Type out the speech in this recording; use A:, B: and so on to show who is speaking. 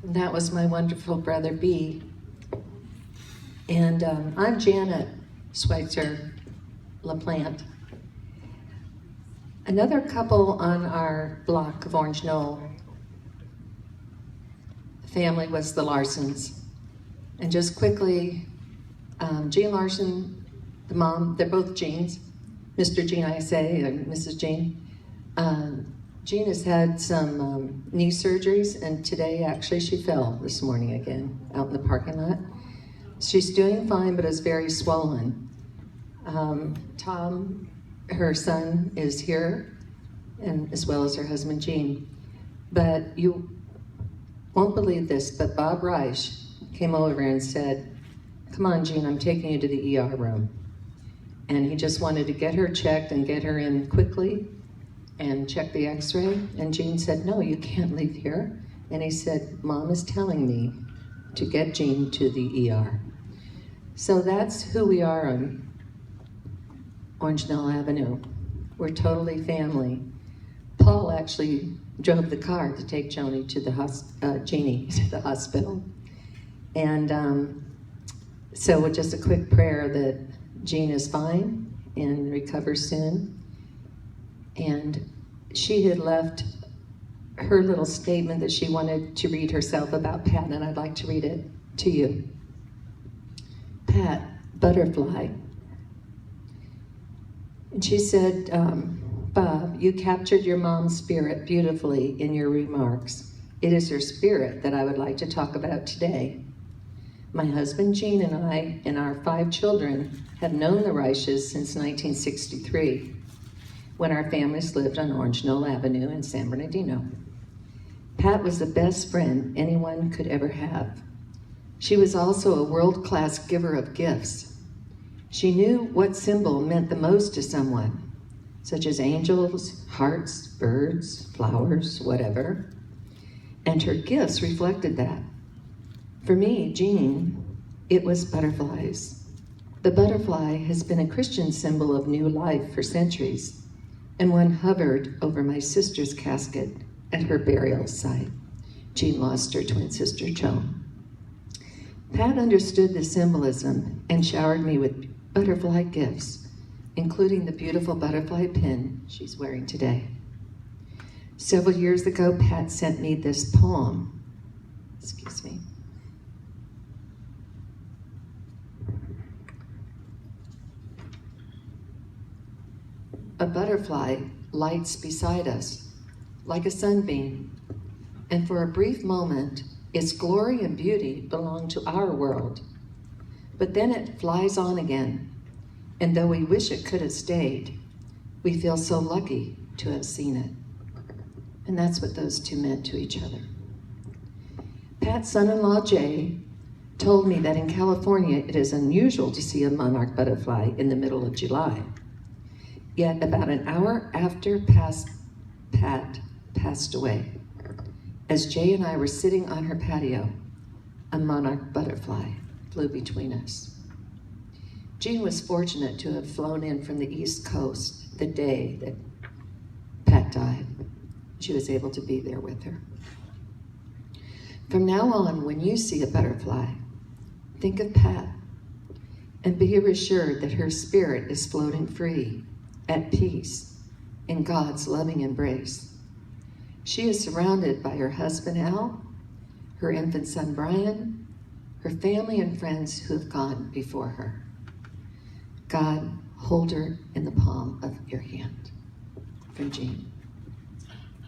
A: And that was my wonderful brother, B. And I'm Janet Schweitzer LaPlante. Another couple on our block of Orange Knoll family was the Larsons. And just quickly, Jean Larson, the mom, they're both Jeans. Mr. Jean, I say, and Mrs. Jean. Jean has had some knee surgeries, and today, actually, she fell this morning again, out in the parking lot. She's doing fine, but is very swollen. Tom, her son, is here, and as well as her husband, Jean. But you won't believe this, but Bob Reich came over and said, "Come on, Jean, I'm taking you to the ER room." And he just wanted to get her checked and get her in quickly and check the x-ray. And Jean said, "No, you can't leave here." And he said, "Mom is telling me to get Jean to the ER." So that's who we are on Orange Knoll Avenue. We're totally family. Paul actually drove the car to take Jeannie to the hospital. And so just a quick prayer that Jean is fine and recovers soon. And she had left her little statement that she wanted to read herself about Pat, and I'd like to read it to you. Pat, butterfly. And she said, "Bob, you captured your mom's spirit beautifully in your remarks. It is her spirit that I would like to talk about today. My husband Gene and I and our 5 children have known the Reiches since 1963, when our families lived on Orange Knoll Avenue in San Bernardino. Pat was the best friend anyone could ever have. She was also a world-class giver of gifts. She knew what symbol meant the most to someone, such as angels, hearts, birds, flowers, whatever. And her gifts reflected that. For me, Jean, it was butterflies. The butterfly has been a Christian symbol of new life for centuries, and one hovered over my sister's casket at her burial site. Jean lost her twin sister, Joan. Pat understood the symbolism and showered me with butterfly gifts, including the beautiful butterfly pin she's wearing today. Several years ago, Pat sent me this poem. Excuse me. A butterfly lights beside us like a sunbeam, and for a brief moment, its glory and beauty belong to our world. But then it flies on again, and though we wish it could have stayed, we feel so lucky to have seen it. And that's what those two meant to each other. Pat's son-in-law, Jay, told me that in California, it is unusual to see a monarch butterfly in the middle of July. Yet about an hour after Pat passed away, as Jay and I were sitting on her patio, a monarch butterfly flew between us. Jean was fortunate to have flown in from the East Coast the day that Pat died. She was able to be there with her. From now on, when you see a butterfly, think of Pat and be assured that her spirit is floating free, at peace, in God's loving embrace. She is surrounded by her husband, Al, her infant son, Brian, her family and friends who have gone before her. God, hold her in the palm of your hand. From Jean.